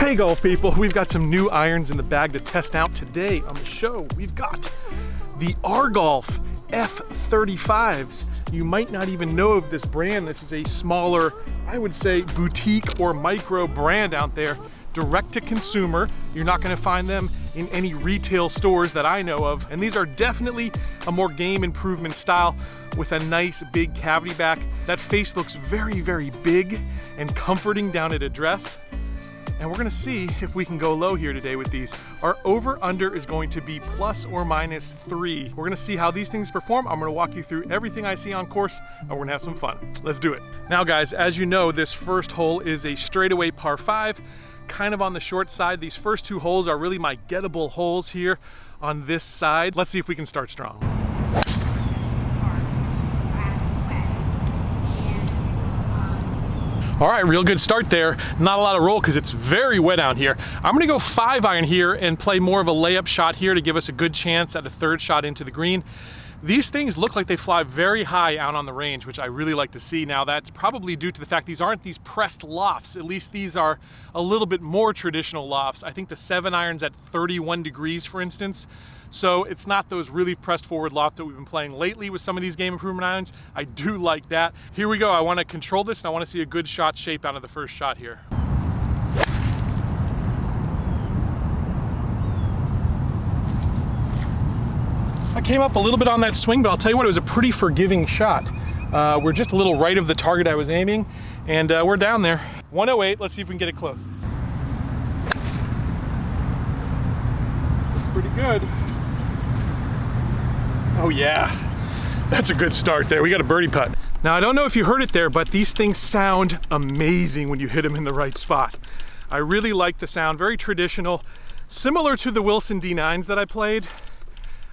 Hey golf people, we've got some new irons in the bag to test out today on the show. We've got the Argolf F35s. You might not even know of this brand. This is a smaller, I would say, boutique or micro brand out there, direct to consumer. You're not gonna find them in any retail stores that I know of. And these are definitely a more game improvement style with a nice big cavity back. That face looks very, very big and comforting down at address. And we're gonna see if we can go low here today with these. Our over-under is going to be ±3. We're gonna see how these things perform. I'm gonna walk you through everything I see on course, and we're gonna have some fun. Let's do it. Now guys, as you know, this first hole is a straightaway par 5, kind of on the short side. These first two holes are really my gettable holes here on this side. Let's see if we can start strong. All right, real good start there. Not a lot of roll because it's very wet out here. I'm gonna go 5-iron here and play more of a layup shot here to give us a good chance at a third shot into the green. These things look like they fly very high out on the range, which I really like to see. Now that's probably due to the fact these aren't these pressed lofts. At least these are a little bit more traditional lofts. I think the 7-iron's at 31 degrees, for instance. So it's not those really pressed forward lofts that we've been playing lately with some of these game improvement irons. I do like that. Here we go. I want to control this and I want to see a good shot shape out of the first shot here. I came up a little bit on that swing, but I'll tell you what, it was a pretty forgiving shot. We're just a little right of the target I was aiming, and we're down there. 108, let's see if we can get it close. That's pretty good. Oh yeah, that's a good start there. We got a birdie putt. Now I don't know if you heard it there, but these things sound amazing when you hit them in the right spot. I really like the sound, very traditional, similar to the Wilson D9s that I played.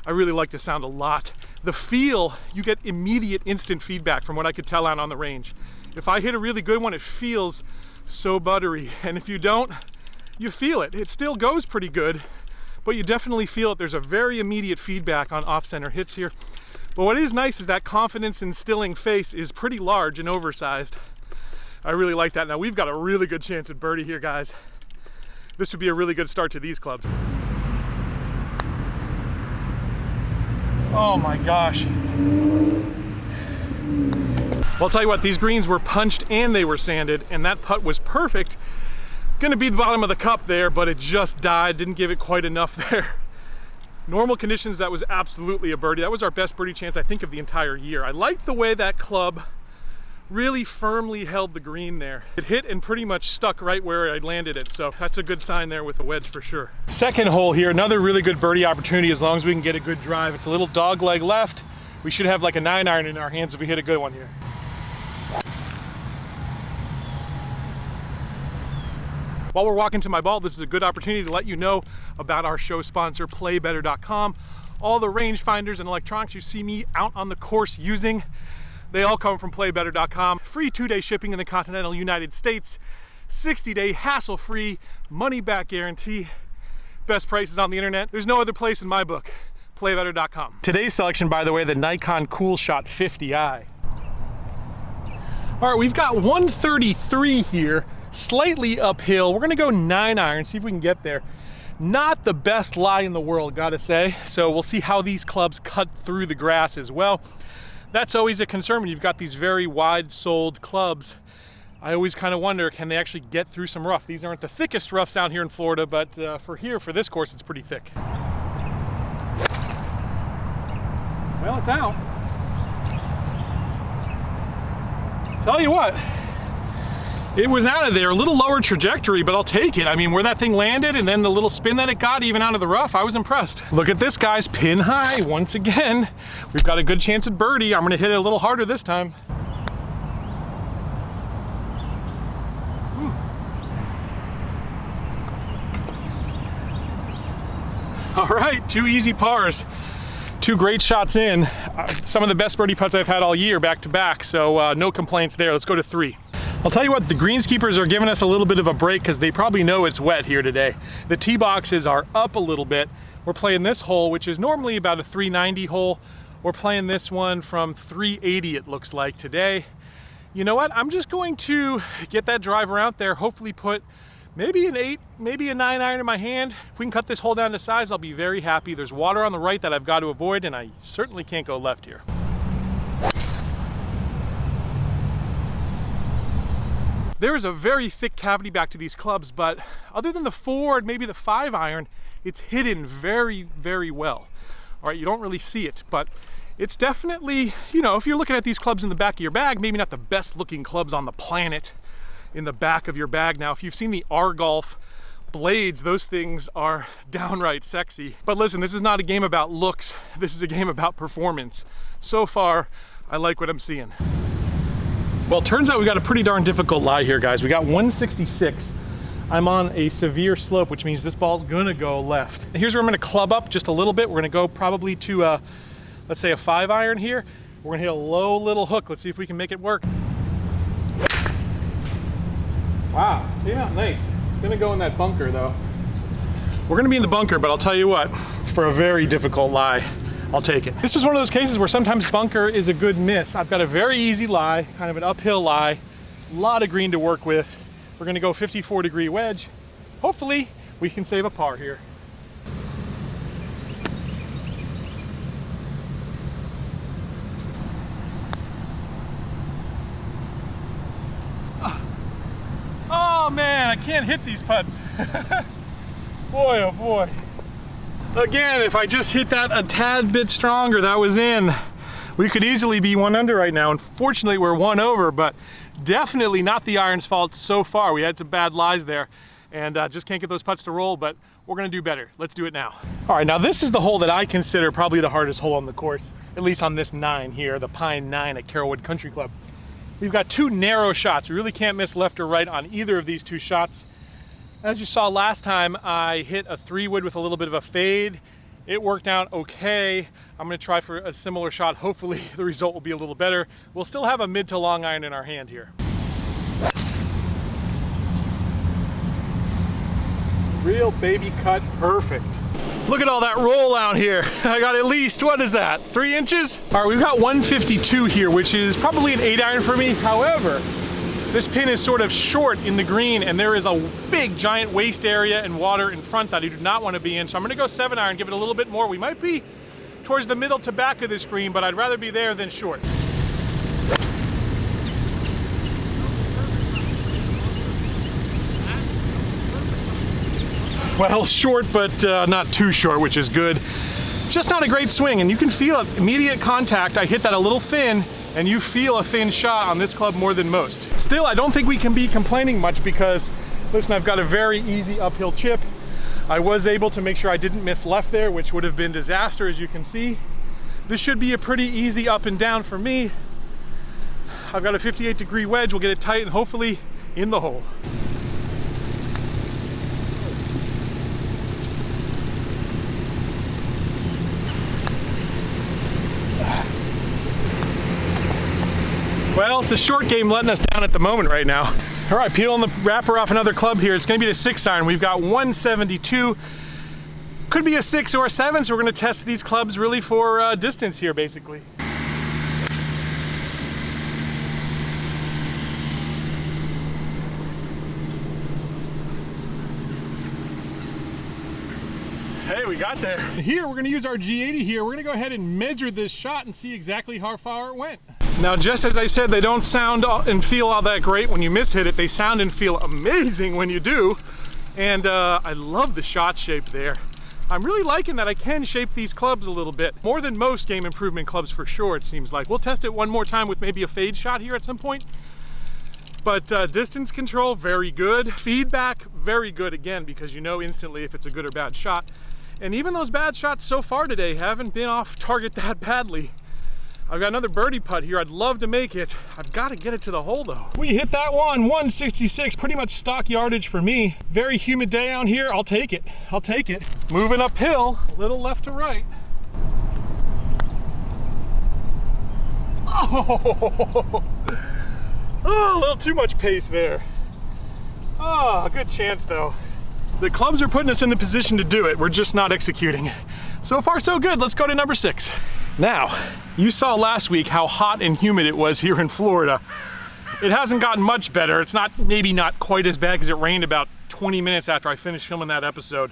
I really like the sound a lot. The feel, you get immediate instant feedback from what I could tell out on the range. If I hit a really good one, it feels so buttery. And if you don't, you feel it. It still goes pretty good, but you definitely feel it. There's a very immediate feedback on off-center hits here. But what is nice is that confidence instilling face is pretty large and oversized. I really like that. Now we've got a really good chance at birdie here, guys. This would be a really good start to these clubs. Oh my gosh. Well, I'll tell you what, these greens were punched and they were sanded, and that putt was perfect. Gonna be the bottom of the cup there, but it just died, didn't give it quite enough there. Normal conditions, that was absolutely a birdie. That was our best birdie chance, I think, of the entire year. I liked the way that club really firmly held the green there. It hit and pretty much stuck right where I landed it, so that's a good sign there with the wedge for sure. Second hole here, another really good birdie opportunity as long as we can get a good drive. It's a little dog leg left. We should have like a 9-iron in our hands if we hit a good one here. While we're walking to my ball, this is a good opportunity to let you know about our show sponsor, playbetter.com. All the rangefinders and electronics you see me out on the course using, they all come from playbetter.com. Free 2-day shipping in the continental United States, 60-day hassle-free money-back guarantee. Best prices on the internet. There's no other place in my book. Playbetter.com. Today's selection, by the way, the Nikon Coolshot 50i. All right, we've got 133 here, slightly uphill. We're gonna go 9-iron, see if we can get there. Not the best lie in the world, gotta say. So we'll see how these clubs cut through the grass as well. That's always a concern when you've got these very wide-soled clubs. I always kind of wonder, can they actually get through some rough? These aren't the thickest roughs down here in Florida, but for this course, it's pretty thick. Well, it's out. Tell you what, it was out of there, a little lower trajectory, but I'll take it. I mean, where that thing landed and then the little spin that it got even out of the rough, I was impressed. Look at this, guys, pin high once again. We've got a good chance at birdie. I'm gonna hit it a little harder this time. All right, 2 easy pars. 2 great shots in. Some of the best birdie putts I've had all year back to back, so no complaints there. Let's go to 3. I'll tell you what, the greenskeepers are giving us a little bit of a break because they probably know it's wet here today. The tee boxes are up a little bit. We're playing this hole, which is normally about a 390 hole. We're playing this one from 380, it looks like today. You know what? I'm just going to get that driver out there, hopefully put maybe an 8, maybe a 9 iron in my hand. If we can cut this hole down to size, I'll be very happy. There's water on the right that I've got to avoid, and I certainly can't go left here. There is a very thick cavity back to these clubs, but other than the 4 and maybe the 5 iron, it's hidden very, very well. All right, you don't really see it, but it's definitely, you know, if you're looking at these clubs in the back of your bag, maybe not the best looking clubs on the planet in the back of your bag. Now, if you've seen the Argolf blades, those things are downright sexy. But listen, this is not a game about looks. This is a game about performance. So far, I like what I'm seeing. Well, turns out we got a pretty darn difficult lie here, guys. We got 166. I'm on a severe slope, which means this ball's gonna go left. Here's where I'm gonna club up just a little bit. We're gonna go probably to, let's say a 5 iron here. We're gonna hit a low little hook. Let's see if we can make it work. Wow, came out nice. It's gonna go in that bunker though. We're gonna be in the bunker, but I'll tell you what, for a very difficult lie, I'll take it. This was one of those cases where sometimes bunker is a good miss. I've got a very easy lie, kind of an uphill lie, a lot of green to work with. We're gonna go 54-degree wedge. Hopefully, we can save a par here. Oh man, I can't hit these putts. Boy, oh boy. Again, if I just hit that a tad bit stronger, that was in. We could easily be 1 under right now. Unfortunately, we're 1 over, but definitely not the iron's fault so far. We had some bad lies there and just can't get those putts to roll, but we're gonna do better. Let's do it now. All right, now this is the hole that I consider probably the hardest hole on the course, at least on this 9 here, the Pine 9 at Carrollwood Country Club. We've got 2 narrow shots. We really can't miss left or right on either of these 2 shots. As you saw last time, I hit a 3-wood with a little bit of a fade. It worked out okay. I'm gonna try for a similar shot. Hopefully the result will be a little better. We'll still have a mid to long iron in our hand here. Real baby cut, perfect. Look at all that roll out here. I got at least, what is that, 3 inches? All right, we've got 152 here, which is probably an 8 iron for me. However, this pin is sort of short in the green and there is a big giant waste area and water in front that I do not want to be in. So I'm gonna go 7 iron, give it a little bit more. We might be towards the middle to back of this green, but I'd rather be there than short. Well, short, but not too short, which is good. Just not a great swing, and you can feel it. Immediate contact, I hit that a little thin, and you feel a thin shot on this club more than most. Still, I don't think we can be complaining much because, listen, I've got a very easy uphill chip. I was able to make sure I didn't miss left there, which would have been disaster, as you can see. This should be a pretty easy up and down for me. I've got a 58-degree wedge. We'll get it tight and hopefully in the hole. Well, it's a short game letting us down at the moment right now. All right, peeling the wrapper off another club here. It's gonna be the 6 iron. We've got 172. Could be a 6 or a 7, so we're gonna test these clubs really for distance here, basically. Hey, we got there. Here, we're gonna use our G80 here. We're gonna go ahead and measure this shot and see exactly how far it went. Now, just as I said, they don't sound and feel all that great when you mishit it. They sound and feel amazing when you do. And I love the shot shape there. I'm really liking that I can shape these clubs a little bit. More than most game improvement clubs for sure, it seems like. We'll test it one more time with maybe a fade shot here at some point. But distance control, very good. Feedback, very good again, because you know instantly if it's a good or bad shot. And even those bad shots so far today haven't been off target that badly. I've got another birdie putt here. I'd love to make it. I've got to get it to the hole though. We hit that one, 166, pretty much stock yardage for me. Very humid day out here. I'll take it. I'll take it. Moving uphill, a little left to right. Oh, a little too much pace there. Oh, good chance though. The clubs are putting us in the position to do it. We're just not executing. So far, so good. Let's go to number 6. Now, you saw last week how hot and humid it was here in Florida. It hasn't gotten much better. It's not, maybe not quite as bad because it rained about 20 minutes after I finished filming that episode.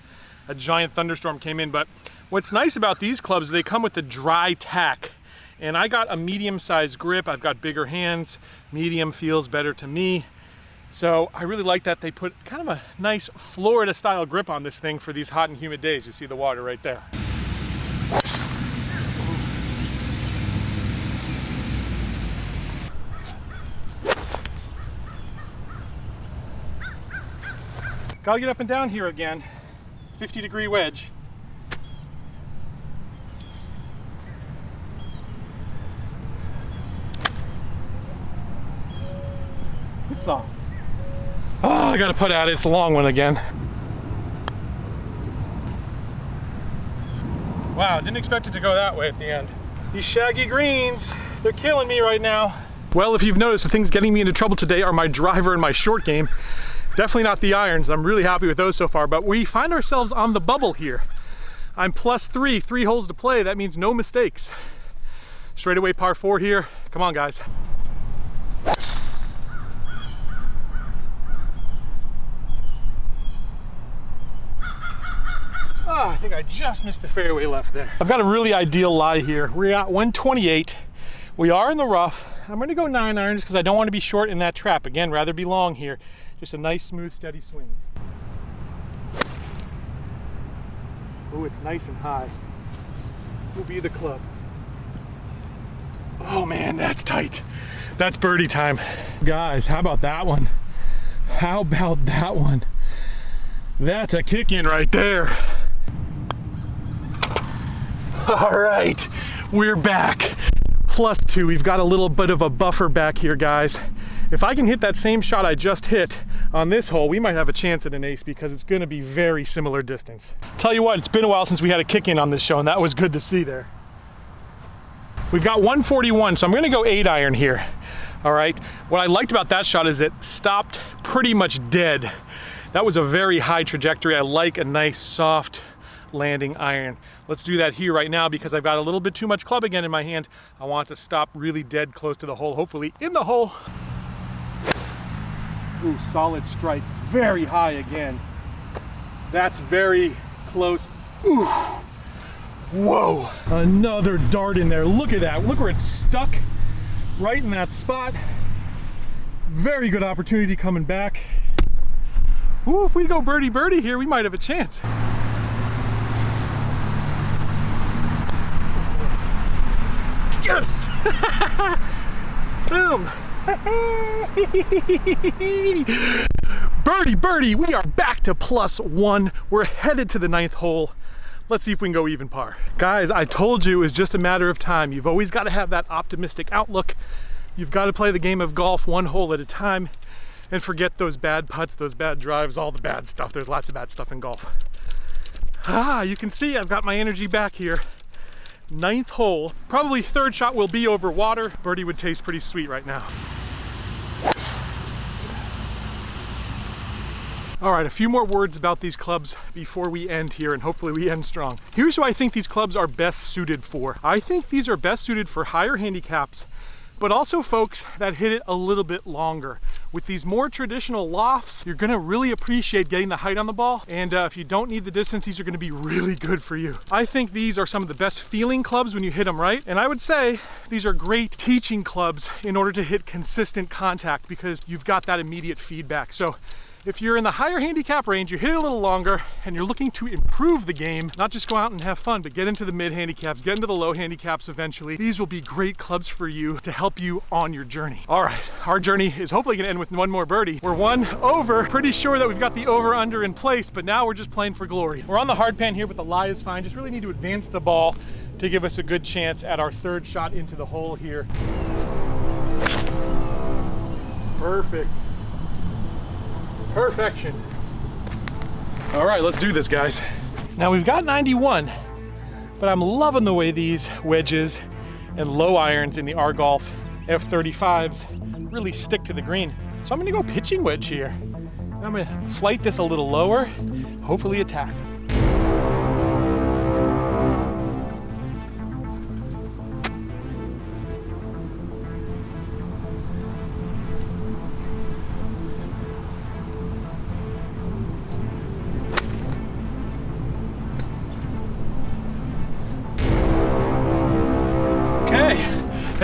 A giant thunderstorm came in, but what's nice about these clubs, they come with a dry tack. And I got a medium-sized grip. I've got bigger hands. Medium feels better to me. So I really like that they put kind of a nice Florida-style grip on this thing for these hot and humid days. You see the water right there. Gotta get up and down here again. 50-degree wedge. It's off. Oh, I gotta put out it. It's a long one again. Wow, didn't expect it to go that way at the end. These shaggy greens, they're killing me right now. Well, if you've noticed, the things getting me into trouble today are my driver and my short game. Definitely not the irons. I'm really happy with those so far, but we find ourselves on the bubble here. I'm +3, 3 holes to play. That means no mistakes. Straightaway par 4 here. Come on, guys. Oh, I think I just missed the fairway left there. I've got a really ideal lie here. We're at 128. We are in the rough. I'm gonna go 9 irons because I don't want to be short in that trap. Again, rather be long here. Just a nice, smooth, steady swing. Oh, it's nice and high. Will be the club. Oh man, that's tight. That's birdie time. Guys, how about that one? How about that one? That's a kick in right there. All right, we're back. +2, we've got a little bit of a buffer back here, guys. If I can hit that same shot I just hit on this hole, we might have a chance at an ace because it's gonna be very similar distance. Tell you what, it's been a while since we had a kick in on this show, and that was good to see there. We've got 141, so I'm gonna go 8 iron here. All right, what I liked about that shot is it stopped pretty much dead. That was a very high trajectory. I like a nice soft landing iron. Let's do that here right now because I've got a little bit too much club again in my hand. I want to stop really dead close to the hole, hopefully in the hole. Ooh, solid strike, very high again. That's very close. Ooh, whoa, another dart in there. Look at that, look where it's stuck, right in that spot. Very good opportunity coming back. Ooh, if we go birdie birdie here, we might have a chance. Yes! Boom! Birdie, birdie, we are back to +1. We're headed to the 9th hole. Let's see if we can go even par. Guys, I told you it was just a matter of time. You've always got to have that optimistic outlook. You've got to play the game of golf 1 hole at a time and forget those bad putts, those bad drives, all the bad stuff. There's lots of bad stuff in golf. You can see I've got my energy back here. 9th hole, probably 3rd shot will be over water. Birdie would taste pretty sweet right now. All right, a few more words about these clubs before we end here, and hopefully we end strong. Here's who I think these clubs are best suited for. I think these are best suited for higher handicaps, but also folks that hit it a little bit longer. With these more traditional lofts, you're gonna really appreciate getting the height on the ball, and if you don't need the distance, these are gonna be really good for you. I think these are some of the best feeling clubs when you hit them right, and I would say these are great teaching clubs in order to hit consistent contact because you've got that immediate feedback. So if you're in the higher handicap range, you hit it a little longer, and you're looking to improve the game, not just go out and have fun, but get into the mid handicaps, get into the low handicaps eventually, these will be great clubs for you to help you on your journey. All right, our journey is hopefully gonna end with 1 more birdie. We're 1 over, pretty sure that we've got the over under in place, but now we're just playing for glory. We're on the hard pan here, but the lie is fine. Just really need to advance the ball to give us a good chance at our 3rd shot into the hole here. Perfect. Perfection. All right, let's do this, guys. Now we've got 91, but I'm loving the way these wedges and low irons in the Argolf F35s really stick to the green. So I'm gonna go pitching wedge here. I'm gonna flight this a little lower, hopefully attack.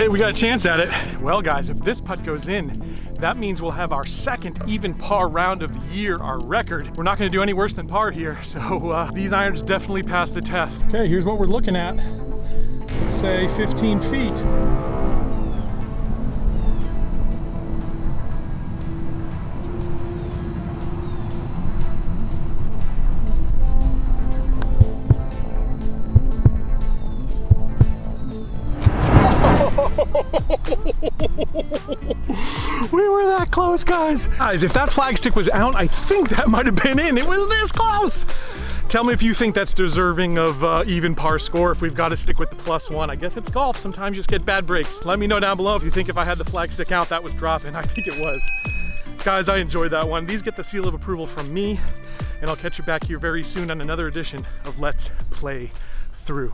Hey, we got a chance at it. Well, guys, if this putt goes in, that means we'll have our second even par round of the year, our record. We're not gonna do any worse than par here, so these irons definitely pass the test. Okay, here's what we're looking at. Let's say 15 feet. We were that close, guys. Guys, if that flagstick was out, I think that might have been in. It was this close. Tell me if you think that's deserving of even par score, if we've got to stick with the +1. I guess it's golf. Sometimes you just get bad breaks. Let me know down below if you think if I had the flagstick out, that was dropping. I think it was. Guys, I enjoyed that one. These get the seal of approval from me, and I'll catch you back here very soon on another edition of Let's Play Thru.